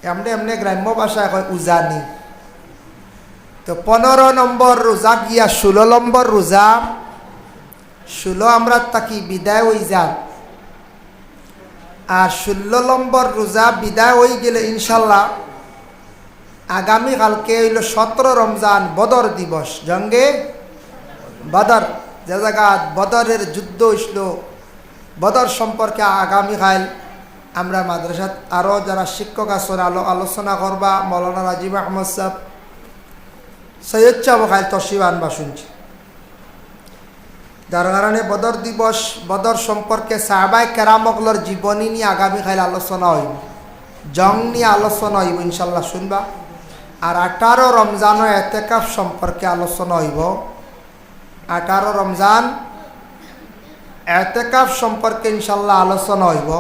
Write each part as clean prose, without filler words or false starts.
এমনি এমনি গ্রাম্য ভাষায় কয় উজানি। তো 15 নম্বর রোজা গিয়া 16 নম্বর রোজা, 16 আমরা তাকি বিদায় হয়ে যান। আর 16 নম্বর রোজা বিদায় হয়ে গেলে ইনশাল্লাহ আগামীকালকে হইল 17 রমজান, বদর দিবস, জঙ্গে বদর, যে জায়গা বদরের যুদ্ধ হইল, বদর সম্পর্কে আগামীকাল আমরা মাদ্রাসাত আরও যারা শিক্ষক আছেন আলোচনা করবা। মৌলানা রাজীব আহমদ সাহেব, সৈয়দ সাহেব খাইল তসিব আনবা শুনছি। যার কারণে বদর দিবস, বদর সম্পর্কে সাহাবায়ে কেরামগলর জীবনী নিয়ে আগামীকাল আলোচনা হইব, জং নিয়ে আলোচনা হইব ইনশাল্লাহ শুনবা। আর 18 রমজান এতেকাফ সম্পর্কে আলোচনা হইব। 18 রমজান এতেকাফ সম্পর্কে ইনশাল্লাহ আলোচনা হইব।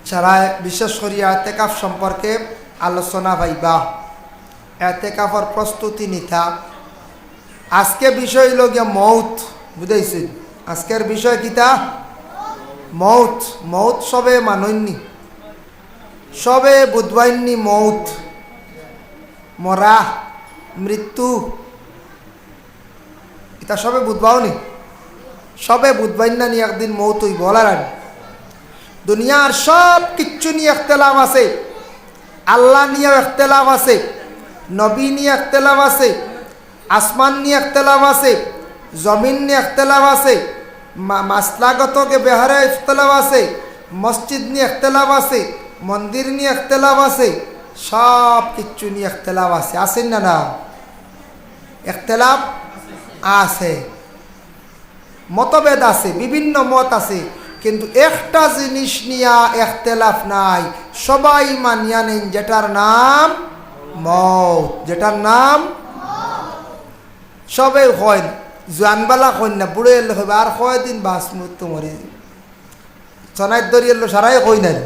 যারা বিশেষ করে এতেকাফ সম্পর্কে আলোচনা পাইবা, এতেকাফের প্রস্তুতি নিতা। আজকে বিষয় হইল গিয়া মৌত, বুঝাইছি? আজকের বিষয় কিতা? মৌত। মৌত সবে মানন্যি, সবে বুধবাইনি মৌত, মরা, মৃত্যু, এটা সবে বুধবাও নি, সবে বুধবাইনা নিয়ে একদিন মৌত হইব। বলার দুনিয়ার সব কিচ্ছু নিয়ে ইখতিলাফ আছে, আল্লাহ নিয়েও ইখতিলাফ আছে, নবী নিয়ে ইখতিলাফ আছে, আসমান নিয়ে ইখতিলাফ আছে, জমিন নিয়ে ইখতিলাফ আছে, মাসলাগত কে বেহারে ইখতিলাফ আছে, মসজিদ নিয়ে ইখতিলাফ আছে, মন্দির নিয়ে ইখতিলাফ আছে, সব কিচ্ছু নিয়ে ইখতিলাফ আছে। আছেন না? না, ইখতিলাফ আছে, মতভেদ আছে, বিভিন্ন মত আছে, কিন্তু একটা জিনিস নিয়ে ইখতিলাফ নাই, সবাই মানিয়া নেন, যেটার নাম মৌত। যেটার নাম সবে হয়, জোয়ানবেলা কই না, বুড়ে এলে হবে আর কয়দিন বাস মৃত্যু মরি, চনায় দরি এলো সারাই কই নাই।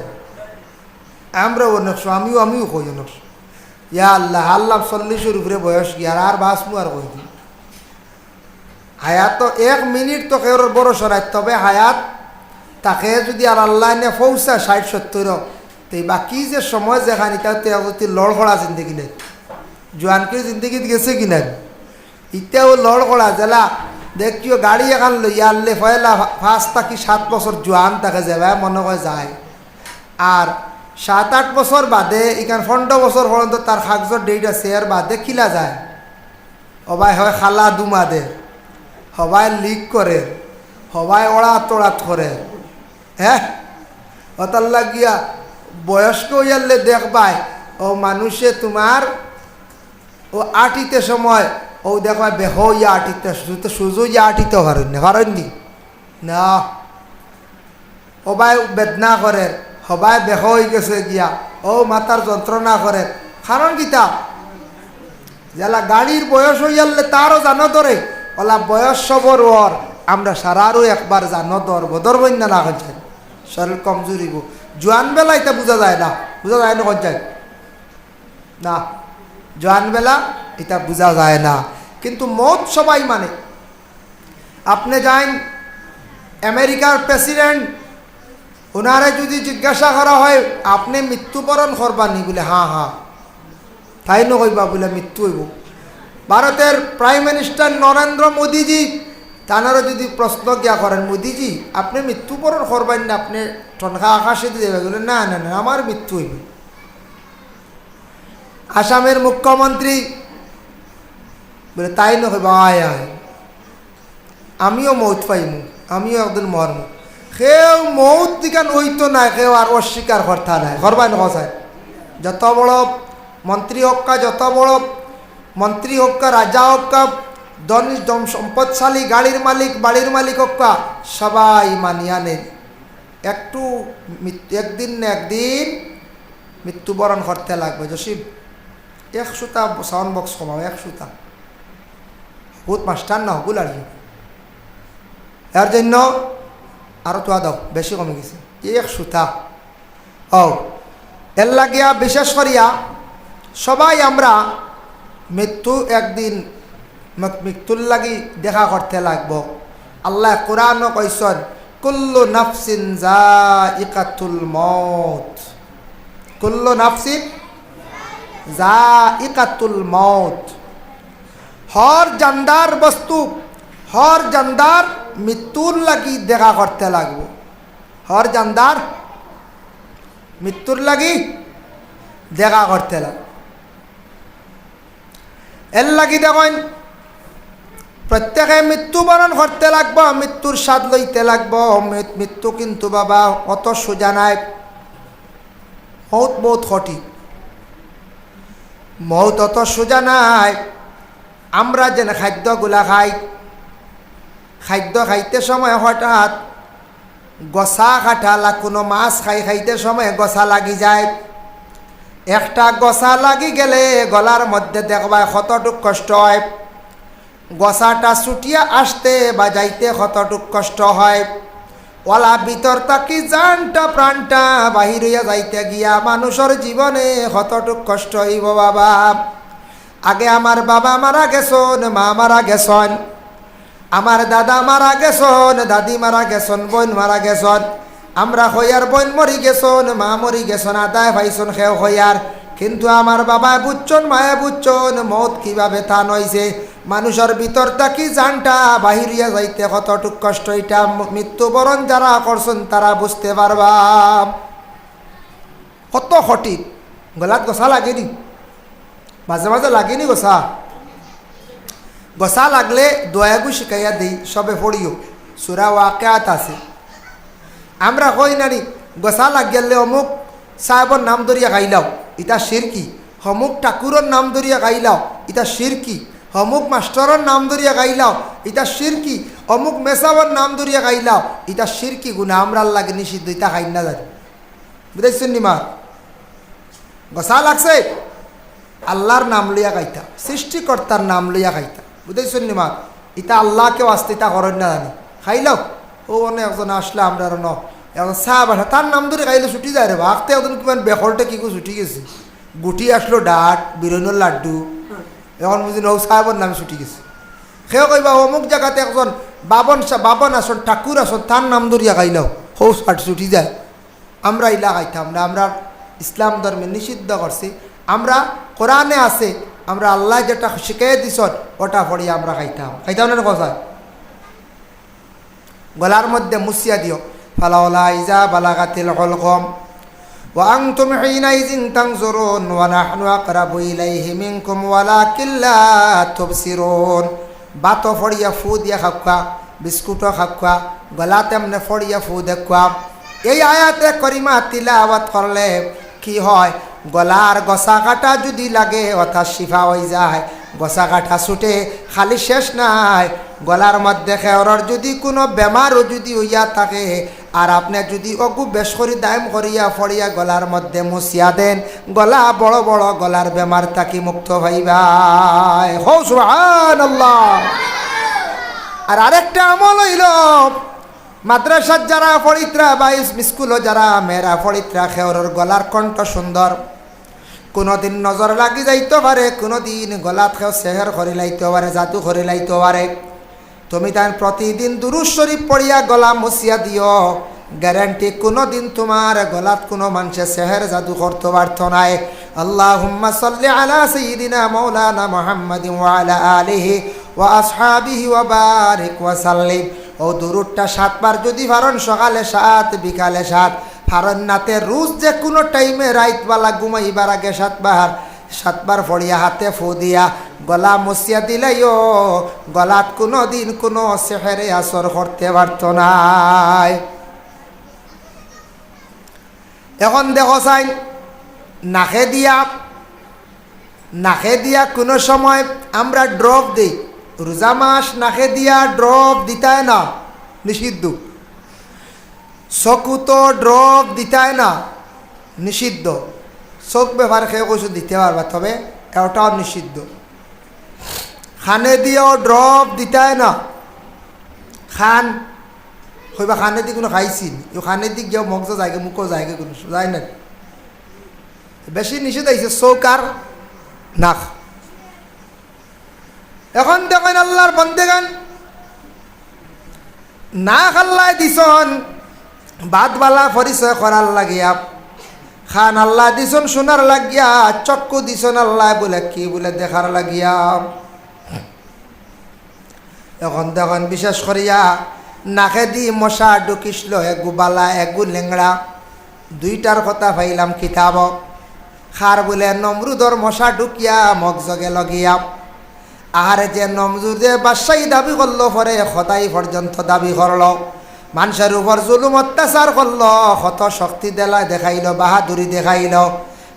আমরা অনেকশো, আমিও কই অনেকশো, ইয়া আল্লাহ আল্লাহ 40-এর উপরে বয়স গিয়ে আর বাসমু আর কই দিন। হায়াত তো 1 মিনিট তো কেউ বড় সরাই, তবে হায়াত তাকে যদি আর আল্লাহ নে পৌঁছা 60-70, তো বাকি যে সময় যেখানে তাতে লড়খড়া জিন্দগি নেই, জোয়ানকে জিন্দগি গেছে কি নাই, ইটাও লড়খড়া জেলা দেখিও গাড়ি এখান লইয়া আনলে পয়লা 5 থেকে 7 বছর জোয়ান তাকে যাবে মনে হয় যায়। আর 7-8 বছর বাদে এখান 15 বছর পর্যন্ত তার কাগজের ডেট আছে, এর বাদে খিলা যায়। সবাই হয় খালা দুমা দে, সবাই লিক করে, সবাই ওড়াত করে। হ্যাঁ, ওতার লাগিয়া বয়স্ক হইয়ালে দেখবাই ও মানুষে তোমার ও আটিতে সময় ও দেখবা বেহ ইয়া আটিতে, সুজো ইয়া আটিতে পারেননি না, সবাই বেদনা করে, সবাই বেহ হয়ে গেছে গিয়া ও মাথার যন্ত্রণা করে। কারণ কিতা যারা গাড়ির বয়স হইয়ালে তারও জানো ধরে, ওলা বয়স সবর ওর আমরা সারারও একবার জানো দর বদর বন্যা না হচ্ছে, শরীর কমজোরি গো। জোয়ান বেলা এটা বোঝা যায় না, বোঝা যায় না যায় না, জোয়ান বেলা এটা বোঝা যায় না। কিন্তু মত সবাই মানে। আপনি যান আমেরিকার প্রেসিডেন্ট, ওনারে যদি জিজ্ঞাসা করা হয় আপনি মৃত্যুবরণ করবানি, বলে হ্যাঁ হ্যাঁ, তাই নকইবা বলে মৃত্যু হইব। ভারতের প্রাইম মিনিস্টার নরেন্দ্র মোদীজি, তানারও যদি প্রশ্ন গিয়া করেন মোদীজি আপনি মৃত্যুবরণ করবেন না, আপনি ঠনখা আকাশে দিয়ে যাবে, বলে না না না আমার মৃত্যু হইবে। আসামের মুখ্যমন্ত্রী বলে তাই নকইবা আয় আয় আমিও মৌত পাইমু, আমিও একদিন মরমু। সেও মৌত দিকান হইতো না, কেউ আর অস্বীকার করতা নাই, করবাই নয়। যত বড় মন্ত্রী হোক্কা, যত বড় মন্ত্রী হোক্কা, রাজা হোক্কা, ধনী সম্পদশালী গাড়ির মালিক, বাড়ির মালিক হোক্কা, সবাই মানিয়া নেন একটু একদিন না একদিন মৃত্যুবরণ করতে লাগবে। জসিম 100টা সাউন্ড বক্স কমাও, 100টা বহুত মাস্টার না হগুল আর এর জন্য আরও তো দাও, বেশি কমে গেছে 100টা। ও এর লাগিয়া বিশেষ করিয়া সবাই আমরা মৃত্যু একদিন মৃত্যুর লাগি দেখা করতে লাগবো। আল্লাহ কোরআন কইসন কুল্লু নাফসিন যায়িকাতুল মউত, কুল্লু নাফসিন যায়িকাতুল মউত। হর জানদার বস্তু, হর জানদার মৃত্যুর লাগি দেখা করতে লাগবো। হর জানদার মৃত্যুর লাগি দেখা করতে লাগবে। এর লাগি দেখেন প্রত্যেকে মৃত্যুবরণ করতে লাগবো, মৃত্যুর স্বাদ লইতে লাগবো। মৃত্যু কিন্তু বাবা অত সোজা নাই, মৌত বহুত কঠিন। মৌত অত সোজা নাই। আমরা যেন খাদ্যগুলা খাই, খাদ্য খাইতে সময় হঠাৎ গসা কাটালা কোনো মাছ খাইতে সময় গসা লাগি যায়। একটা গসা লাগি গেলে গলার মধ্যে দেখবায় কতটুক কষ্ট হয়। গসাটা ছুটিয়া আসতে বা যাইতে কতটুক কষ্ট হয়। ওলা ভিতর তাকি জানটা প্রাণটা বাহির হইয়া যাইতে গিয়া মানুষের জীবনে কতটুক কষ্ট হইব বাবা। আগে আমার বাবা মারা গেছন, মা মারা গেছন, আমার দাদা মারা গেছন, দাদি মারা গেছন, বোন মারা গেছন। আমরা হইয়ার বোন মরি গেছন, মা মরি গেছন, আদায় ভাইছন খেও হইয়ার। কিন্তু আমার বাবা বুঝছন, মায়া বুঝছন মত কিভাবে তা নইছে। মানুষের ভিতর থাকি জানটা বাহিরিয়া যাইতে কতটুক কষ্ট, এটা মৃত্যুবরণ যারা করছেন তারা বুঝতে পারবা। কত কঠিন। গলাত গসা লাগেনি, মাঝে মাঝে লাগেনি গসা। গসা লাগলে দয়াগু শিখাইয়া দিই, সবে পড়িও। সূরা ওয়াকিয়াত আছে। আমরা কই নানি গসা লাগিয়ালে অমুক সাহেবর নাম ধরিয়া খাইলাও, ইটা শিরকি। অমুক ঠাকুরের নাম ধরিয়া খাইলাও, ইটা শিরকি। অমুক মাস্টরের নাম ধরিয়া খাইলাও, ইটা শিরকি। অমুক মেসাবর নাম ধরিয়া খাইলাও, ইটা শিরকি গুণা। আমরা লাগে নিষিদ্ধ, ইটা খাই না জানি। বুঝাইছেন নি মা? গসা লাগছে আল্লাহর নাম লইয়া খাইতা, সৃষ্টিকর্তার নাম লইয়া খাইতা। বুঝাইছেন নি মা? ইটা আল্লাহকেও আসতে ইটা করেন না জানি। খাইলাও ও অনেক একজন আসলে আমরা ন এখন চাহ বাসা তার নাম ধরে খাইলে ছুটি যায় রে। আঁকতে একজন কিমান বেকরটা কি ছুটি গেছে। গুটি আসলো ডাট, বিরনের লাড্ডু, এখন বুঝি নৌ সাহেবের নামে ছুটি গেছে। সেও কইবা অমুক জায়গাতে একজন বাবন আসন, ঠাকুর আসন, তার নাম ধরিয়া খাইলাও হৌ ছুটি যায়। আমরা ইলা খাইতাম না। আমরা ইসলাম ধর্মে নিষিদ্ধ করছি। আমরা কোরআনে আছে, আমরা আল্লাহ যেটা শিখাই দিছ ওটা পড়িয়া আমরা খাইতাম। খাইতাম না কথা? গলার মধ্যে মুছিয়া দিও। ফালাউলা ইজা বালাগাতিল হুলকুম ওয়া আনতুম হিনাইযিন তানজুরুন ওয়া নাহনু আকরাবু ইলাইহি মিনকুম ওয়ালাকিন লা তুবসিরুন। বাতো ফড়িয়া ফু দিয়া খাক্কা, বিস্কুটও খাক্কা, গলাতে এমনি ফড়িয়া ফু দেখুয়া। এই আয়াতে করিমা তিলাওয়াত করলে কি হয়? গলার গসা কাটা যদি লাগে অর্থাৎ শিফা হয়ে যায়। গসা কাটা ছুটে, খালি শেষ নাই। গলার মধ্যে খেওয়ার যদি কোনো বেমারও যদি হইয়া থাকে আর আপনি যদি অগু বেশ করি দাম করিয়া ফড়িয়া গলার মধ্যে মুছিয়া দেন, গলা বড় বড় গলার বেমার থাকি মুক্ত হইবাই। হো সুবহানাল্লাহ। আর আরেকটা আমল হইল, মাদ্রাসার যারা পড়িত্রা বা স্কুলও যারা মেয়েরা পড়িত্রা, খেওয়ার গলার কণ্ঠ সুন্দর। কোনোদিন নজর লাগি যাইতে পারে, কোনোদিন গলাত খেও সেহের করে লাইতে পারে, জাদু করে লাইতে পারে। তুমি তাই প্রতিদিন দুরূদ শরীফ পড়িয়া গলা মুছিয়া দিও, গ্যারান্টি কোনোদিন তোমার গলাত কোনো মানুষের সেহের জাদু করতে পারত নাই। আল্লাহুম্মা সাল্লি আলা সাইয়্যিদিনা মাওলানা মুহাম্মাদিন ওয়া আলা আলিহি ওয়া আসহাবিহি ওয়া বারিক ওয়া সাল্লিম। ও দুরূদটা 7 বার যদি পারেন, সকালে 7 বিকালে 7 পারেন নাতে রোজ যে কোনো টাইমে রাইতবেলা ঘুমাইবার আগে 7 বার পড়িয়া হাতে ফু দিয়া গলা মুছিয়া দিলাইও, গলাত কোনো দিন কোনো সেহেরে আসর করতে পারত নাই। এখন দেখো চাই নাকে দিয়া কোনো সময় আমরা ড্রপ দিই। রোজা মাস নাকে দিয়া ড্রপ দিতায় না, নিষিদ্ধ। চকু তো ড্রপ দিতায় না, নিষিদ্ধ। চোখ ব্যবহার খেয়ে কিছু দিতে পারবা, তবে এটাও নিষিদ্ধ। খানে দিয়েও ড্রপ দিতায় না। খান হইবা খানে দি কোনো খাইছি, খানে দি গিয়েও মগজ যায়গে, মুখও যায়গে, কোনো যায় না। বেশি নিষেধ আইছে চোখ আর নাক। এখন দেখেন আল্লাহর বন্দেগান না খাল্লাই দিছন বাদবালা পরিচয় করার লাগিয়া, খান আল্লাহ দিছন শোনার লাগিয়া, চক্ষু দিছন আল্লাহ বলে কি বলে দেখার লাগিয়া। এখন দেখুন বিশেষ করিয়া নাকে দি মশা ঢুকিসল, এগু বালা এগু লেংড়া, দুইটার কথা পাইলাম কিতাব। খার বলে নমরুদর মশা ঢুকিয়া মগজগে লগিয়া, আর যে নমরুদে বাদশাহী দাবি করলো পরে খতাই পর্যন্ত দাবি করল, মানুষের উপর জুলুম অত্যাচার করলো, কত শক্তি দেখাইল, বাহাদুরি দেখাইল,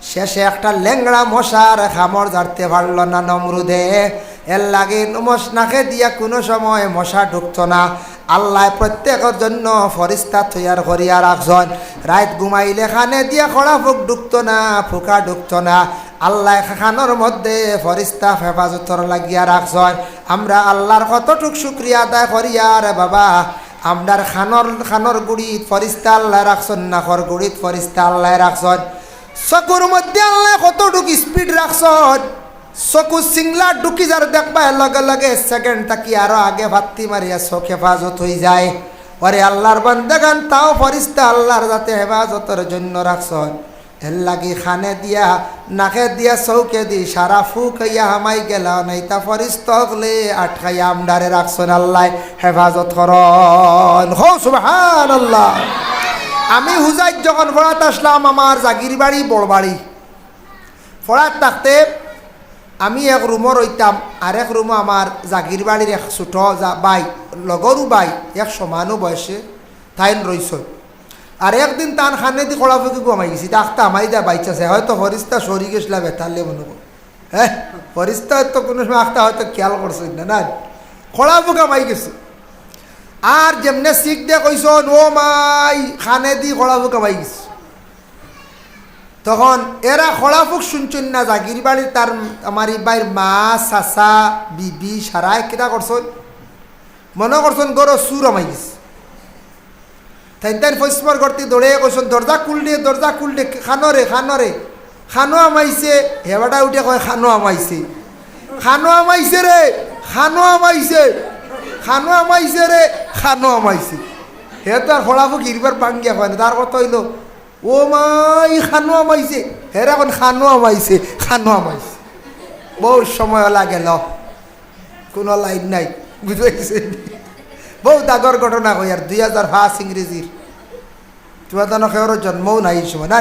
শেষে একটা লেংড়া মশার খামর জারতে পারল না নমরুদে। এর লাগে নাকে দিয়া কোনো সময় মশা ঢুকত না। আল্লাহ প্রত্যেকের জন্য ফরিস্তা তৈয়ার করিয়া রাখছেন, রাত ঘুমাইলে খানে দিয়া খড়া ফুক ঢুকত না, ফুকা ঢুকত না। আল্লাহ খানোর মধ্যে ফরিস্তা হেফাজতর লাগিয়া রাখছেন। আমরা আল্লাহর কতটুক শুক্রিয়া আদায় করিয়া রে বাবা, আমরার খানোর গুড়িত ফরিস্তা আল্লাহ রাখছেন, নাকর গুড়িত ফরিস্তা আল্লাহ রাখছেন। চকুর মধ্যে আল্লাহ কতটুক স্পিড রাখছেন, চকু সিংলা ঢুকি যার দেখবা লগে লগে সেকেন্ড থাকি আরো আগে ভাত্তি মারিয়া চোখ হেফাজত হয়ে যায়। ওরে আল্লাহর বান্দাগান তাও ফরিস্তা আল্লাহর যাতে হেফাজতের জন্য রাখছেন। এর লাগি খানে দিয়া নাকে দিয়া চৌকে দি সারা ফুক হইয়া হামাই গেলা নাইতা ফরিস্ত হলে আটকাইয়া আমডারে রাখছেন, আল্লাহ হেফাজত করন। হো সুবহানাল্লাহ। আমি হুজাইত যখন ফরাত আসলাম, আমার জাগির বাড়ি বড় বাড়ি, ফরাত থাকতে আমি এক রুমও রইতাম, আর এক রুমও আমার জাগির বাড়ির এক ছোট বাই, লগরও বাই, এক সমানও বয়সে তাইন রইছ। আর একদিন টান খানে দি কড়া ফুকি ঘুমাই গেছি, তাকতা আমাই দেয় বাইচাছে, হয়তো ফরিস্তা সরি গেছিলাম বেতারলে মনে কর। হ্যাঁ, ফরিস্তা হয়তো কোনো সময় আখতা হয়তো খেয়াল করছেন না, না কড়া ফুকা মাই গেছে। আর যেমনে শিখ দিয়ে কইস ও মাই খানে দি কড়া ফুকা মাই গেছে, তখন এরা খড়াফুক শুনছেন না। জাগির বাড়ির তার আমার বাইর মা, চাচা, বিবি সারাই কেটা করছেন, মনে করছেন গরো সুর আমাই গেছে। তাই ফৈসমর করতে দৌড়ে কইছেন দরজা খুল দে, খানরে খানো আমাইছে। হেবাটা উঠে কয় খানো আমাইছে রে, খানো আমাইছে। হে তো আর খড়াফুক ইরবার পাঙ্গিয়া হয় না, তার কথা হইল ও মাই খানো আমাইছে, হের এখন খানো আমাইছে। বহু সময় লাগে ল, কোনো লাইন নাই, বুঝতে বহু দাগর ঘটনা কই। আর 2005 ইংরেজির তোমার খেয়ের জন্মও নাই এই সময়, না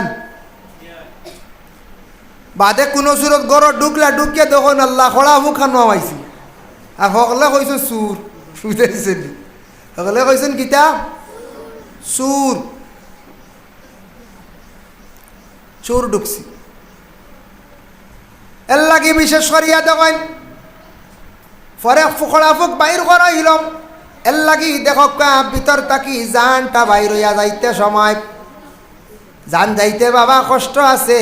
বাদে কোনো সুরত গড় ঢুকিয়া দেখুন আল্লাহ খড়া মুখ খানো আমাইছে। আর সকলে কইছেন সুর, বুঝতেছেন, সকলে কইছেন কিতা চোর ঢুকছি। এর লাগে বিশেষ করিয়া দেখেন পরে খড়াফুক বাইর করা হইলাম। এর লাগি দেখো ভিতর থাকি জানটা বাইর হইয়া যাইতে সময়, জান যাইতে বাবা কষ্ট আছে।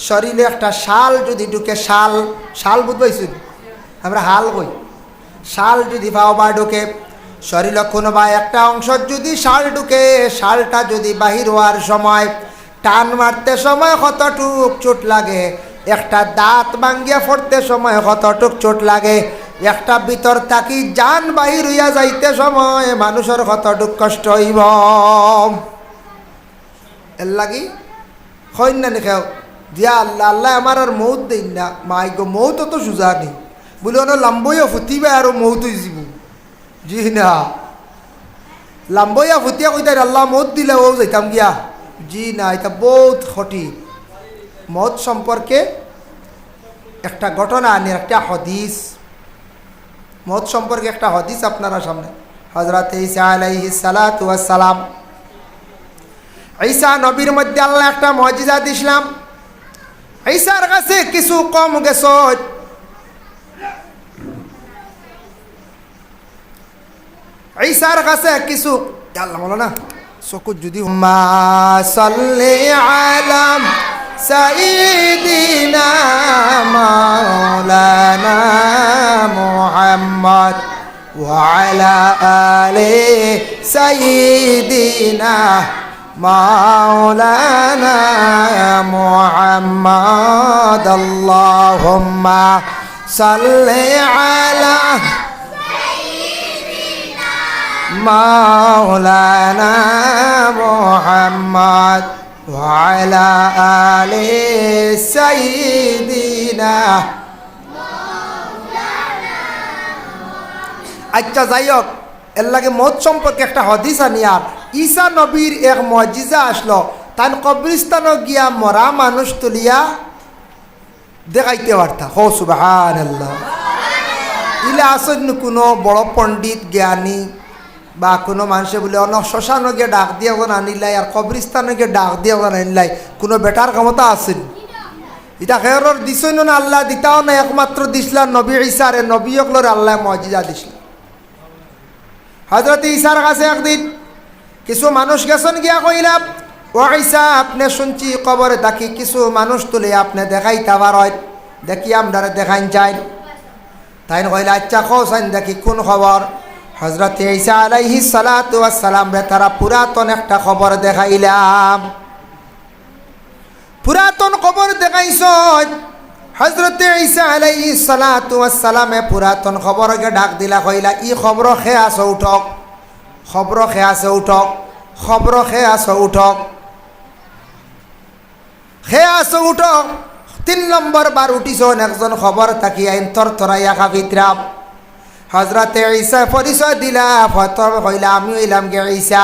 শরীরে একটা শাল যদি ঢুকে, শাল বুঝবাইছি আমরা হাল কই, শাল যদি পাও বা ঢুকে শরীরে কোনো বা একটা অংশ যদি শাল ঢুকে, শালটা যদি বাহির হওয়ার সময় টান মারতে সময় কতটুক চোট লাগে, একটা দাঁত ভাঙ্গিয়া পড়তে সময় কতটুক চোট লাগে, একটা ভিতর থাকি জান বাহির হইয়া যাইতে সময় মানুষের কতটুক কষ্ট হইব। এর লাগি হইন না লিখাও দিয়া আল্লাহ আল্লাহ আমার আর মৌত দিন না, মাই গো মৌত তো সুজা নেই বলে অনেক লাম্বইয়া ফুটিবে আর মৌত যাব। জি না, লাম্বইয়া ফুটিয়া কইতাই আল্লাহ মৌত দিলে ও যাইতাম গিয়া। জি না, এটা বহুত ক্ষতি। মত সম্পর্কে একটা ঘটনা আনি, একটা হদিস, মত সম্পর্কে একটা হদিস আপনারা সামনে। হযরত ঈসা আলাইহিস সালাতু ওয়াস সালাম, ঈসা নবীর মধ্যে আল্লাহ একটা মুজিজা দিছিলাম। ঈসার কাছে কিছু কম গেছে, ঈসার কাছে কিছু আল্লাহ বলো না চকুত যদি মা সাল্লি আলা সাইয়্যিদিনা মাওলানা মুহাম্মদ ওয়া আলা আলি সাইয়্যিদিনা মাওলানা মুহাম্মদ আল্লাহুম্মা সাল্লি আলা মাওলানা মুহাম্মদ ওয়া আলা আলি সাইয়্যিদিনা। আচ্ছা যাই হোক, এর লাগে মত সম্পর্কে একটা হাদিস আনিয়ার ঈসা নবীর এক মুজিজা আসলো, তান কবরস্থানে গিয়া মরা মানুষ তুলিয়া দেখাইতে পারতা। হো সুবহানাল্লাহ। ইলা আসেন কোনো বড় পণ্ডিত জ্ঞানী বা কোনো মানুষে বলে অন্য শ্মশানে গিয়ে ডাক দিয়ে ওখানে আনিলাই আর কবরস্থানে গিয়ে ডাক দিয়ে ওখানে আনিলাই, কোনো বেটার ক্ষমতা আসেন? এটা খেয়রর দিছই না আল্লাহ, দিতাও না, একমাত্র দিসলা নবী ঈসারে, নবী অকলরে আল্লাহ মুজিজা দিছিল। হযরত ঈসার কাছে একদিন কিছু মানুষ গেছেন, গিয়া কইলাম ও ঈসা, আপনি শুনছি কবরে থাকি কিছু মানুষ তুলে আপনি দেখাইতে পারেন, দেখি আমরা দেখাইন যাই। তাই কইলা আচ্ছা কৌসাইন দেখি কোন খবর। হযরত ঈসা আলাইহিস সালাতু ওয়াস সালাম রে তারা পুরাতন একটা খবর দেখাইলাম। পুরাতন খবর দেখাইছ হযরত ঈসা আলাইহিস সালাতু ওয়াস সালামে পুরাতন খবরকে ডাক দিলা, কইলা ই খবর খে আছো উঠক, খবর খে আছে উঠক, খবর খে আছো উঠক, খে আছো উঠক। 3 নম্বর বার উঠিছ, একজন খবর তাকিয়া ইন্তর তরাইয়া খাবিত্রাম। হযরত ঈসা পরিচয় দিলা, ফতর কইলা আমি হইলাম গে ঈসা,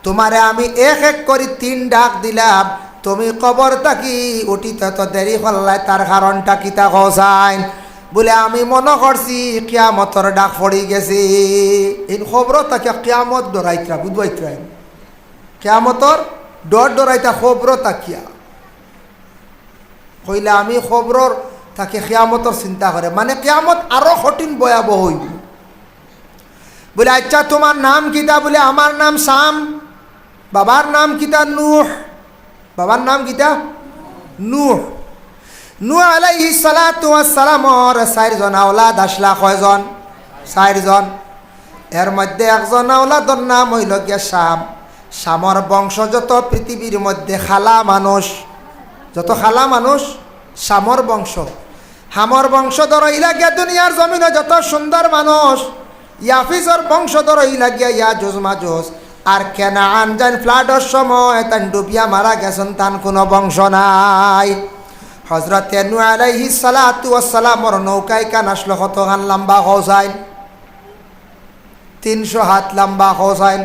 তোমারে আমি এক এক করে 3 ডাক দিলাম, তুমি কবর তাকি উঠিতে তো দেরি করলাই, তার কারণটা কিতা কসাইন? বলে আমি মনে করছি কিয়ামতর ডাক পড়ি গেছি। এই খবর তাকে কিয়ামত ডরাইতরা, বুঝবাইতরা, কিয়ামতর ডরাইতা খবর তাকিয়া। কইলা আমি খবর তাকে কিয়ামতর চিন্তা করে, মানে কিয়ামত আরো কঠিন ভয়াবহ হইব। বলে আচ্ছা তোমার নাম কিতা? বলে আমার নাম শাম। বাবার নাম কিতা? নূহ। বাবার নাম কিতা? নূহ। নূহ আলাইহিস সালাতু ওয়াস সালামর 4 জন আওলাদ আসলা। কয়জন? 4 জন। এর মধ্যে একজন আওলাদর নাম হইল গিয়া শাম। শামর বংশ যত পৃথিবীর মধ্যে খালা মানুষ, যত খালা মানুষ শামর বংশ। হামর বংশধর ইলা গিয়া দুনিয়ার জমিনে যত সুন্দর মানুষ, ইয়াফিজর বংশধর ইলা গিয়া ইয়াজুজ মাজুজ। আর কেনান যান ফ্লাডের সময় তান ডুবিয়া মারা গেছেন, তান কোনো বংশ নাই। হযরত নূহ আলাইহিস সালাতু ওয়াস সালামর নৌকায় কান আসলো কতখান লম্বা হোসাইন? 300 হাত লম্বা হোসাইন,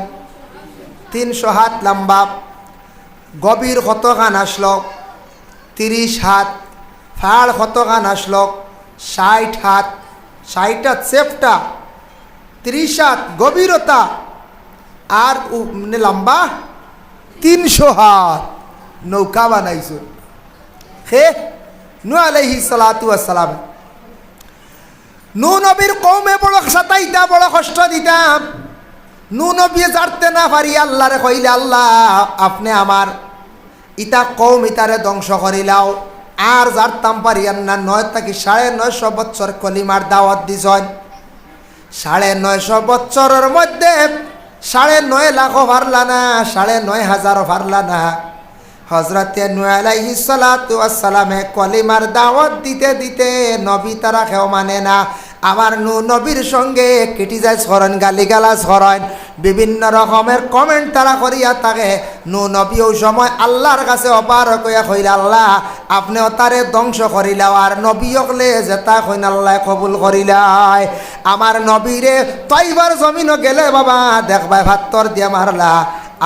300 হাত লম্বা। গভীর কতখান আসলো? 30 হাত। ফাড় কতখান আসলো? 60 হাত। 60 হাত সেফটা, 30 হাত গভীরতা, আর মানে লম্বা 300 হাত। নৌকা বানাইছো হে নূহ আলাইহিস সালাতু ওয়াস সালাম। নূহ নবীর কওমে বড় সাতাইতা, বড় কষ্ট দিতাম। নূহ নবী জানতে না পারি আল্লাহরে কইলে, আল্লাহ আপনি আমার ইতা কওম ইতারে ধ্বংস করিলাও, আর জানতাম পারিয়ান না। 9 থেকে 950 বছর কলিমার দাওয়াত দিছেন। 950 বছরের মধ্যে 9.5 লাখ পারলা না, 9,500 পারলা না। হযরত নূহ আলাইহিস সালাতু ওয়াস সালামে কলিমার দাওয়াত দিতে দিতে নবী তারা কেউ মানে না। আমার নূহ নবীর সঙ্গে ক্রিটিসাইজ করেন, গালিগালাজ করেন, বিভিন্ন রকমের কমেন্ট তারা করিয়া থাকে। নূহ নবী ওই সময় আল্লাহর কাছে অপার কইয়া কইলা, আল্লাহ আপনি তারে ধ্বংস করিলাও, আর নবী হকলে যেটা কইন আল্লাহ কবুল করিলাই। আমার নবীরে তয়বার জমিনও গেলে বাবা দেখবাই ভাত্তর দিয়া মারলা।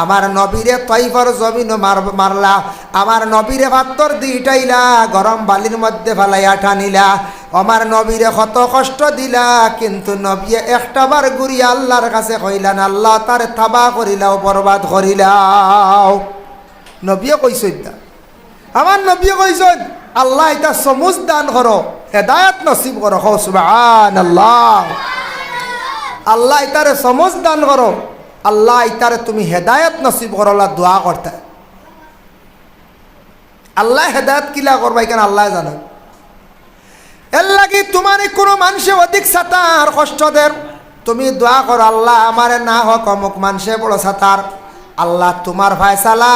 আমার নবীরে তয়বার জমিন মারলা। আমার নবীরে ভাত্তর দিটাইলা, গরম বালির মধ্যে ফেলাইয়া টানিলা। আমার নবীরে কত কষ্ট দিলা, কিন্তু নবী একটাবার ঘুরিয়া আল্লাহর কাছে কইলান, আল্লাহ তার থাবা করিলাও, বরবাদ করিলাও। নবীও কইসইন না, আমার নবীও কইসইন আল্লাহ এটা সমুজ দান করো, হেদায়াত নসিব করো। সুবহানাল্লাহ। আল্লাহ এটারে সমুজ দান করো, আল্লাহ এটারে তুমি হেদায়াত নসিব করো, দোয়া করতে। আল্লাহ হেদায়াত কিলা করবা এখানে আল্লাহ জানো। এর লাগি তোমার কোনো মানুষে অধিক সাতার কষ্ট দের, তুমি দোয়া করো আল্লাহ আমারে না হোক অমুক মানুষে বড় সাতার। আল্লাহ তোমার ফায়সালা,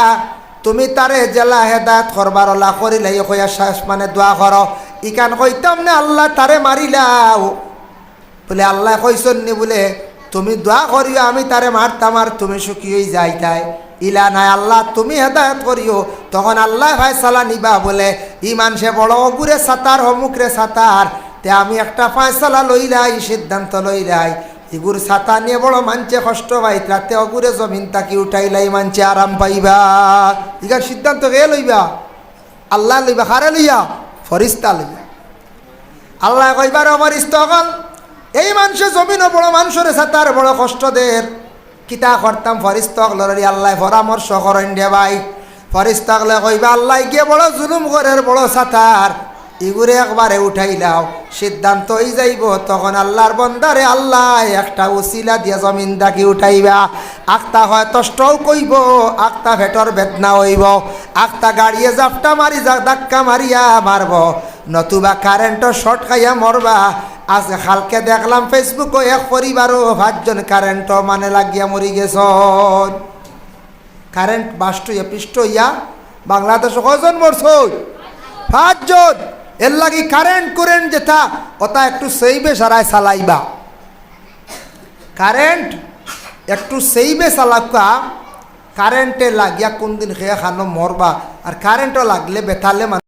তুমি তারে জেলা হেদায়ত করবার আল্লাহ করিলে কইয়া শেষ মানে দোয়া করো। ইকান কইতাম না আল্লাহ তারে মারিলাও, বলে আল্লাহ কইসন নি বলে তুমি দোয়া করিও আমি তারে মারতাম আর তুমি সুখী হয়ে যাইতাই। ইলা নাই আল্লাহ তুমি হেদায়ত করিও। তখন আল্লাহ ফায়সালা নিবা বলে ই মানুষে বড় অগুরে সাতার হমুকরে সাতার, তে আমি একটা ফায়সালা লইলাই, সিদ্ধান্ত লইলাই, এগুর ছাতা নিয়ে বড় মানছে কষ্ট পাই, রাতে অগুরে জমিন তাকি উঠাইলাই মানছে আরাম পাইবা। ইগার সিদ্ধান্ত কে লইবা? আল্লাহ লইবা। কারে লইয়া? ফরিস্তা লইয়া। আল্লাহ কইবার ফরিস্তা হল এই মানুষে জমিনও বড় মানুষের ছাতার বড় কষ্ট দের, কিতা করতাম? ফরিস্তা লরি আল্লাহ পরামর্শ করেন দে ভাই। ফরিস্তা কইবা আল্লাহ গিয়ে বড় জুলুম করের বড় ছাতার, ইগুরে একবারে উঠাইলাও, সিদ্ধান্ত হয়ে যাইব। তখন আল্লাহর বন্দারে আল্লাহ একটা উসিলা দিয়ে জমিন দাকি উঠাইবা। আক্তা হয় তষ্টও কইব, আক্তা ভেটর বেদনা হইব, আক্তা গাড়িয়ে জাপটা মারি ধাক্কা মারিয়া মারব, নতুবা কারেন্টও শর্ট খাইয়া মরবা। আজ কালকে দেখলাম ফেসবুকে এক পরিবারও 5 জন কারেন্ট মানে লাগিয়া মরি গেছ। কারেন্ট বাস্ট হইয়া পৃষ্ঠ হইয়া বাংলাদেশে কজন মরছ? 5 জন। এর লাগি কারেন্ট যেটা ওটা একটু সেইবে সারায় চালাইবা। কারেন্ট একটু সেইবে চালাকা, কারেন্টে লাগিয়া কোন দিন খেয়ে খানো মরবা। আর কারেন্টও লাগলে বেতালে